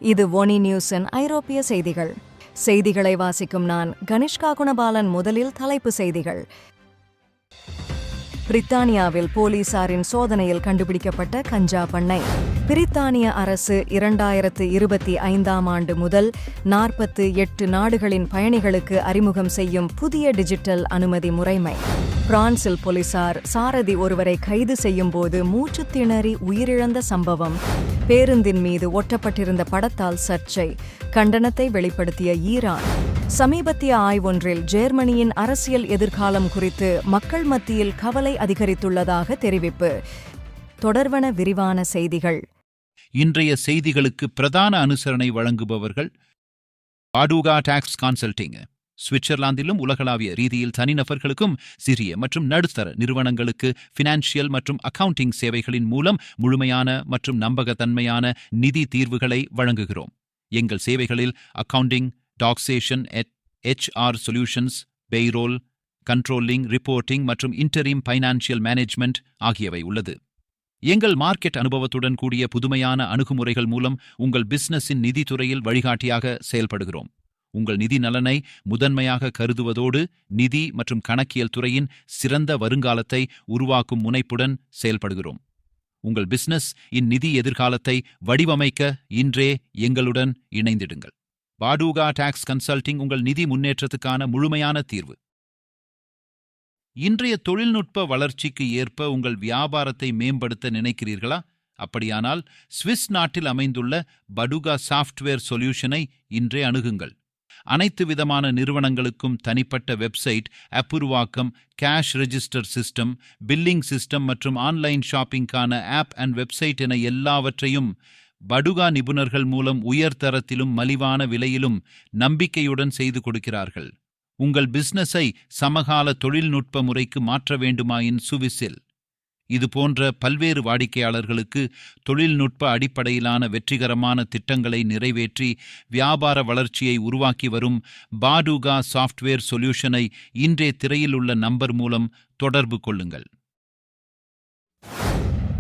இது ஒனி நியூஸின் ஐரோப்பிய செய்திகள். செய்திகளை வாசிக்கும் நான் கனிஷ்கா குணபாலன். முதலில் தலைப்பு செய்திகள். பிரித்தானியாவில் போலீசாரின் சோதனையில் கண்டுபிடிக்கப்பட்ட கஞ்சா பண்ணை. பிரித்தானிய அரசு 2025ஆம் ஆண்டு முதல் 48 நாடுகளின் பயணிகளுக்கு அறிமுகம் செய்யும் புதிய டிஜிட்டல் அனுமதி முறைமை. பிரான்சில் போலீசார் சாரதி ஒருவரை கைது செய்யும் போது மூச்சு திணறி உயிரிழந்த சம்பவம். பேருந்தின் மீது ஒட்டப்பட்டிருந்த படத்தால் சர்ச்சை. கண்டனத்தை வெளிப்படுத்திய ஈரான். சமீபத்திய ஆய்வொன்றில் ஜெர்மனியின் அரசியல் எதிர்காலம் குறித்து மக்கள் மத்தியில் கவலை அதிகரித்துள்ளதாக தெரிவிப்பு. தொடர்வன விரிவான செய்திகள். இன்றைய செய்திகளுக்கு பிரதான அனுசரணை வழங்குபவர்கள் பாடுகா டாக்ஸ் கன்சல்டிங். சுவிட்சர்லாந்திலும் உலகளாவிய ரீதியில் தனிநபர்களுக்கும் சிறிய மற்றும் நடுத்தர நிறுவனங்களுக்கு ஃபினான்ஷியல் மற்றும் அக்கவுண்டிங் சேவைகளின் மூலம் முழுமையான மற்றும் நம்பகத்தன்மையான நிதி தீர்வுகளை வழங்குகிறோம். எங்கள் சேவைகளில் accounting, taxation, HR solutions, payroll, controlling, reporting மற்றும் இன்டரிம் ஃபைனான்சியல் மேனேஜ்மெண்ட் ஆகியவை உள்ளது. எங்கள் மார்க்கெட் அனுபவத்துடன் கூடிய புதுமையான அணுகுமுறைகள் மூலம் உங்கள் பிசினஸின் நிதித்துறையில் வழிகாட்டியாக செயல்படுகிறோம். உங்கள் நிதி நலனை முதன்மையாக கருதுவதோடு நிதி மற்றும் கணக்கியல் துறையின் சிறந்த வருங்காலத்தை உருவாக்கும் முனைப்புடன் செயல்படுகிறோம். உங்கள் பிசினஸ் நிதி எதிர்காலத்தை வடிவமைக்க இன்றே எங்களுடன் இணைந்திடுங்கள். பாடுகா டாக்ஸ் கன்சல்டிங் உங்கள் நிதி முன்னேற்றத்துக்கான முழுமையான தீர்வு. இன்றைய தொழில்நுட்ப வளர்ச்சிக்கு ஏற்ப உங்கள் வியாபாரத்தை மேம்படுத்த நினைக்கிறீர்களா? அப்படியானால் சுவிஸ் நாட்டில் அமைந்துள்ள படுகா சாஃப்ட்வேர் சொல்யூஷனை இன்றே அணுகுங்கள். அனைத்து விதமான நிறுவனங்களுக்கும் தனிப்பட்ட வெப்சைட், அப்புருவாக்கம், cash register system, billing system மற்றும் ஆன்லைன் ஷாப்பிங்கான ஆப் அண்ட் வெப்சைட் என எல்லாவற்றையும் படுகா நிபுணர்கள் மூலம் உயர்தரத்திலும் மலிவான விலையிலும் நம்பிக்கையுடன் செய்து கொடுக்கிறார்கள். உங்கள் பிசினஸை சமகால தொழில்நுட்ப முறைக்கு மாற்ற வேண்டுமாயின் சுவிஸில் இதுபோன்ற பல்வேறு வாடிக்கையாளர்களுக்கு தொழில்நுட்ப அடிப்படையிலான வெற்றிகரமான திட்டங்களை நிறைவேற்றி வியாபார வளர்ச்சியை உருவாக்கி வரும் பாடுகா சாஃப்ட்வேர் சொல்யூஷனை இன்றே திரையில் உள்ள நம்பர் மூலம் தொடர்பு கொள்ளுங்கள்.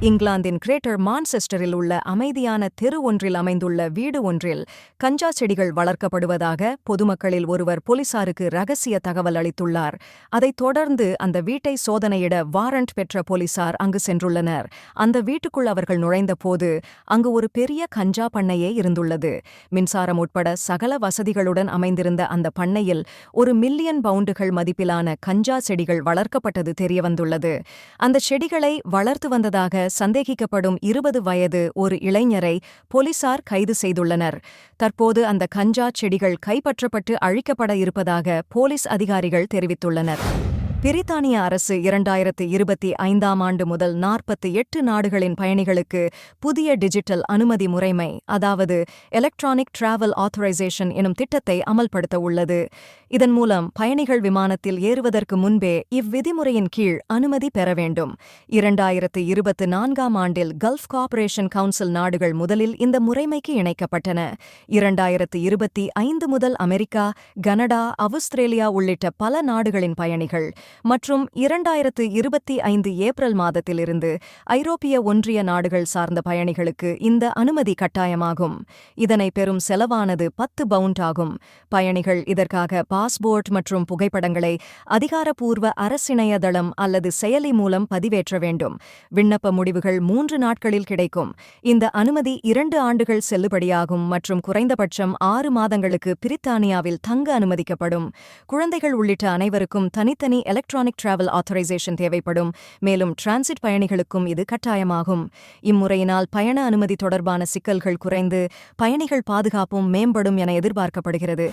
இங்கிலாந்தின் கிரேட்டர் மான்செஸ்டரில் உள்ள அமைதியான தெரு ஒன்றில் அமைந்துள்ள வீடு ஒன்றில் கஞ்சா செடிகள் வளர்க்கப்படுவதாக பொதுமக்களில் ஒருவர் போலீசாருக்கு ரகசிய தகவல் அளித்துள்ளார். அதைத் தொடர்ந்து அந்த வீட்டை சோதனையிட வாரண்ட் பெற்ற போலீசார் அங்கு சென்றுள்ளனர். அந்த வீட்டுக்குள் அவர்கள் நுழைந்தபோது அங்கு ஒரு பெரிய கஞ்சா பண்ணையே இருந்துள்ளது. மின்சாரம் உட்பட சகல வசதிகளுடன் அமைந்திருந்த அந்த பண்ணையில் 1 மில்லியன் பவுண்டுகள் மதிப்பிலான கஞ்சா செடிகள் வளர்க்கப்பட்டது தெரியவந்துள்ளது. அந்த செடிகளை வளர்த்து வந்ததாக சந்தேகிக்கப்படும் 20 வயது ஒரு இளைஞரை போலீசார் கைது செய்துள்ளனர். தற்போது அந்த கஞ்சா செடிகள் கைப்பற்றப்பட்டு அழிக்கப்பட இருப்பதாக போலீஸ் அதிகாரிகள் தெரிவித்துள்ளனர். பிரித்தானிய அரசு 2025ஆம் ஆண்டு முதல் 48 நாடுகளின் பயணிகளுக்கு புதிய டிஜிட்டல் அனுமதி முறைமை, அதாவது எலக்ட்ரானிக் டிராவல் ஆத்தரைசேஷன் எனும் திட்டத்தை அமல்படுத்த உள்ளது. இதன் மூலம் பயணிகள் விமானத்தில் ஏறுவதற்கு முன்பே இவ்விதிமுறையின் கீழ் அனுமதி பெற வேண்டும். 2024ஆம் ஆண்டில் கல்ஃப் கோஆபரேஷன் கவுன்சில் நாடுகள் முதலில் இந்த முறைமைக்கு இணைக்கப்பட்டன. 2025 முதல் அமெரிக்கா, கனடா, ஆஸ்திரேலியா உள்ளிட்ட பல நாடுகளின் பயணிகள் மற்றும் 2025 ஏப்ரல் மாதத்திலிருந்து ஐரோப்பிய ஒன்றிய நாடுகள் சார்ந்த பயணிகளுக்கு இந்த அனுமதி கட்டாயமாகும். இதனை பெறும் செலவானது 10 பவுண்ட் ஆகும். பயணிகள் இதற்காக பாஸ்போர்ட் மற்றும் புகைப்படங்களை அதிகாரப்பூர்வ அரசிணையதளம் அல்லது செயலி மூலம் பதிவேற்ற வேண்டும். விண்ணப்ப முடிவுகள் 3 நாட்களில் கிடைக்கும். இந்த அனுமதி 2 ஆண்டுகள் செல்லுபடியாகும் மற்றும் குறைந்தபட்சம் 6 மாதங்களுக்கு பிரித்தானியாவில் தங்க அனுமதிக்கப்படும். குழந்தைகள் உள்ளிட்ட அனைவருக்கும் தனித்தனி எலக்ட்ரானிக் டிராவல் ஆத்தரைசேஷன் தேவைப்படும். மேலும் டிரான்சிட் பயணிகளுக்கும் இது கட்டாயமாகும். இம்முறையினால் பயண அனுமதி தொடர்பான சிக்கல்கள் குறைந்து பயணிகள் பாதுகாப்பும் மேம்படும் என எதிர்பார்க்கப்படுகிறது.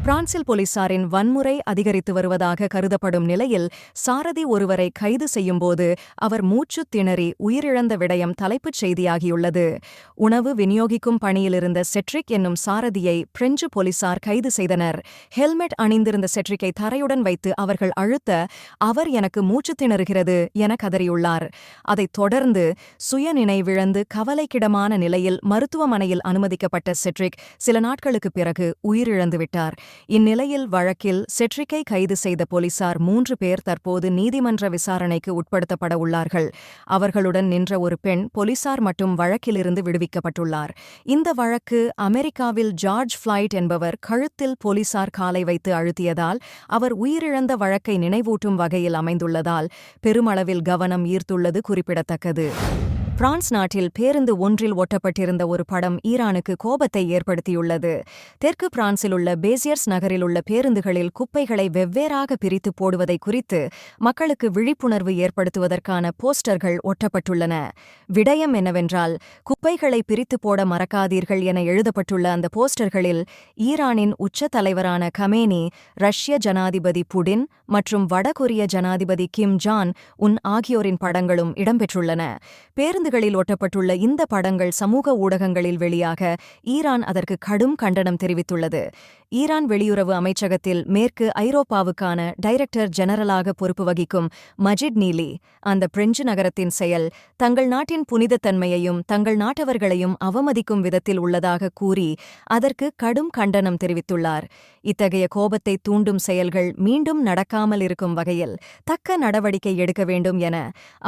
பிரான்சில் போலீசாரின் வன்முறை அதிகரித்து வருவதாக கருதப்படும் நிலையில் சாரதி ஒருவரை கைது செய்யும்போது அவர் மூச்சு திணறி உயிரிழந்த விடயம் தலைப்புச் செய்தியாகியுள்ளது. உணவு விநியோகிக்கும் பணியிலிருந்த செட்ரிக் என்னும் சாரதியை பிரெஞ்சு போலீசார் கைது செய்தனர். ஹெல்மெட் அணிந்திருந்த செட்ரிக்கை தரையுடன் வைத்து அவர்கள் அழுத்த அவர் எனக்கு மூச்சு திணறுகிறது என கதறியுள்ளார். அதைத் தொடர்ந்து சுயநினைவிழந்து கவலைக்கிடமான நிலையில் மருத்துவமனையில் அனுமதிக்கப்பட்ட செட்ரிக் சில நாட்களுக்குப் பிறகு உயிரிழந்துவிட்டார். இந்நிலையில் வழக்கில் செட்ரிக்கை கைது செய்த போலீசார் 3 பேர் தற்போது நீதிமன்ற விசாரணைக்கு உட்படுத்தப்பட உள்ளார்கள். அவர்களுடன் நின்ற ஒரு பெண் போலீசார் மட்டும் வழக்கிலிருந்து விடுவிக்கப்பட்டுள்ளார். இந்த வழக்கு அமெரிக்காவில் ஜார்ஜ் ஃபிளாய்ட் என்பவர் கழுத்தில் போலீசார் காலை வைத்து அழுத்தியதால் அவர் உயிரிழந்த வழக்கை நினைவூட்டும் வகையில் அமைந்துள்ளதால் பெருமளவில் கவனம் ஈர்த்துள்ளது குறிப்பிடத்தக்கது. பிரான்ஸ் நாட்டில் பேருந்து ஒன்றில் ஒட்டப்பட்டிருந்த ஒரு படம் ஈரானுக்கு கோபத்தை ஏற்படுத்தியுள்ளது. தெற்கு பிரான்சிலுள்ள பேசியர்ஸ் நகரிலுள்ள பேருந்துகளில் குப்பைகளை வெவ்வேறாக பிரித்து போடுவதை குறித்து மக்களுக்கு விழிப்புணர்வு ஏற்படுத்துவதற்கான போஸ்டர்கள் ஒட்டப்பட்டுள்ளன. விடயம் என்னவென்றால், குப்பைகளை பிரித்து போட மறக்காதீர்கள் என எழுதப்பட்டுள்ள அந்த போஸ்டர்களில் ஈரானின் உச்ச தலைவரான கமேனி, ரஷ்ய ஜனாதிபதி புடின் மற்றும் வடகொரிய ஜனாதிபதி கிம் ஜான் உன் ஆகியோரின் படங்களும் இடம்பெற்றுள்ளன. பேருந்துகளில் ஒட்டப்பட்டுள்ள இந்த படங்கள் சமூக ஊடகங்களில் வெளியாக ஈரான் அதற்கு கடும் கண்டனம் தெரிவித்துள்ளது. ஈரான் வெளியுறவு அமைச்சகத்தில் மேற்கு ஐரோப்பாவுக்கான டைரக்டர் ஜெனரலாக பொறுப்பு வகிக்கும் மஜிட் நீலி, அந்த பிரெஞ்சு நகரத்தின் செயல் தங்கள் நாட்டின் புனிதத்தன்மையையும் தங்கள் நாட்டவர்களையும் அவமதிக்கும் விதத்தில் உள்ளதாக கூறி அதற்கு கடும் கண்டனம் தெரிவித்துள்ளார். இத்தகைய கோபத்தை தூண்டும் செயல்கள் மீண்டும் நடக்காமல் இருக்கும் வகையில் தக்க நடவடிக்கை எடுக்க வேண்டும் என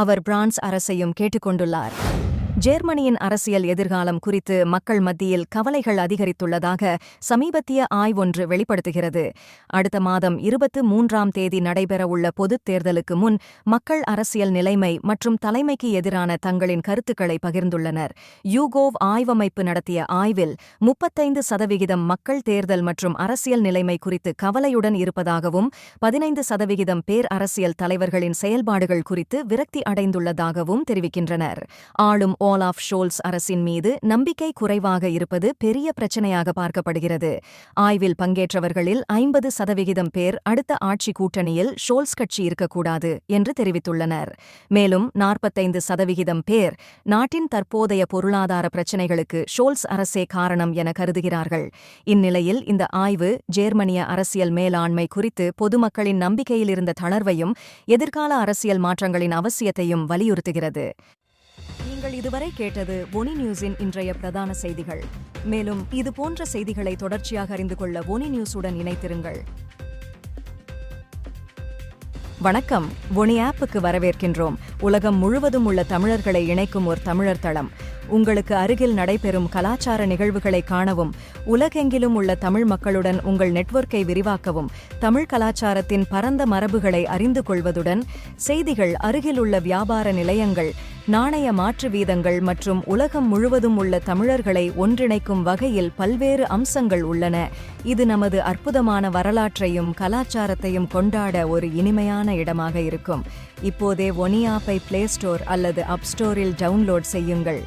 அவர் பிரான்ஸ் அரசையும் கேட்டுக்கொண்டுள்ளார். ஜேர்மனியின் அரசியல் எதிர்காலம் குறித்து மக்கள் மத்தியில் கவலைகள் அதிகரித்துள்ளதாக சமீபத்திய ஆய்வொன்று வெளிப்படுத்துகிறது. அடுத்த மாதம் 23ஆம் தேதி நடைபெறவுள்ள பொதுத் தேர்தலுக்கு முன் மக்கள் அரசியல் நிலைமை மற்றும் தலைமைக்கு எதிரான தங்களின் கருத்துக்களை பகிர்ந்துள்ளனர். யூகோவ் ஆய்வமைப்பு நடத்திய ஆய்வில் 35% மக்கள் தேர்தல் மற்றும் அரசியல் நிலைமை குறித்து கவலையுடன் இருப்பதாகவும் 15% பேர் அரசியல் தலைவர்களின் செயல்பாடுகள் குறித்து விரக்தி அடைந்துள்ளதாகவும் தெரிவிக்கின்றனர். ஆளும் ஓலாஃப் ஷோல்ஸ் அரசின் மீது நம்பிக்கை குறைவாக இருப்பது பெரிய பிரச்சனையாக பார்க்கப்படுகிறது. ஆய்வில் பங்கேற்றவர்களில் 50% பேர் அடுத்த ஆட்சி கூட்டணியில் ஷோல்ஸ் கட்சி இருக்கக்கூடாது என்று தெரிவித்துள்ளனர். மேலும் 45% பேர் நாட்டின் தற்போதைய பொருளாதார பிரச்சினைகளுக்கு ஷோல்ஸ் அரசே காரணம் என கருதுகிறார்கள். இந்நிலையில் இந்த ஆய்வு ஜேர்மனிய அரசியல் மேலாண்மை குறித்து பொதுமக்களின் நம்பிக்கையில் இருந்த தளர்வையும் எதிர்கால அரசியல் மாற்றங்களின் அவசியத்தையும் வலியுறுத்துகிறது. நீங்கள் இதுவரை கேட்டது ஒனி நியூஸின் இன்றைய பிரதான செய்திகள். மேலும் இதுபோன்ற செய்திகளை தொடர்ச்சியாக அறிந்து கொள்ள ஒனி நியூஸுடன் இணைத்திருங்கள். வணக்கம். ஒனி ஆப்புக்கு வரவேற்கின்றோம். உலகம் முழுவதும் உள்ள தமிழர்களை இணைக்கும் ஒரு தமிழர் தளம். உங்களுக்கு அருகில் நடைபெறும் கலாச்சார நிகழ்வுகளை காணவும், உலகெங்கிலும் உள்ள தமிழ் மக்களுடன் உங்கள் நெட்வொர்க்கை விரிவாக்கவும், தமிழ் கலாச்சாரத்தின் பரந்த மரபுகளை அறிந்து கொள்வதுடன் செய்திகள், அருகிலுள்ள வியாபார நிலையங்கள், நாணய மாற்று வீதங்கள் மற்றும் உலகம் முழுவதும் உள்ள தமிழர்களை ஒன்றிணைக்கும் வகையில் பல்வேறு அம்சங்கள் உள்ளன. இது நமது அற்புதமான வரலாற்றையும் கலாச்சாரத்தையும் கொண்டாட ஒரு இனிமையான இடமாக இருக்கும். இப்போதே ஒனி ஆப்பை பிளே ஸ்டோர் அல்லது அப் ஸ்டோரில் டவுன்லோட் செய்யுங்கள்.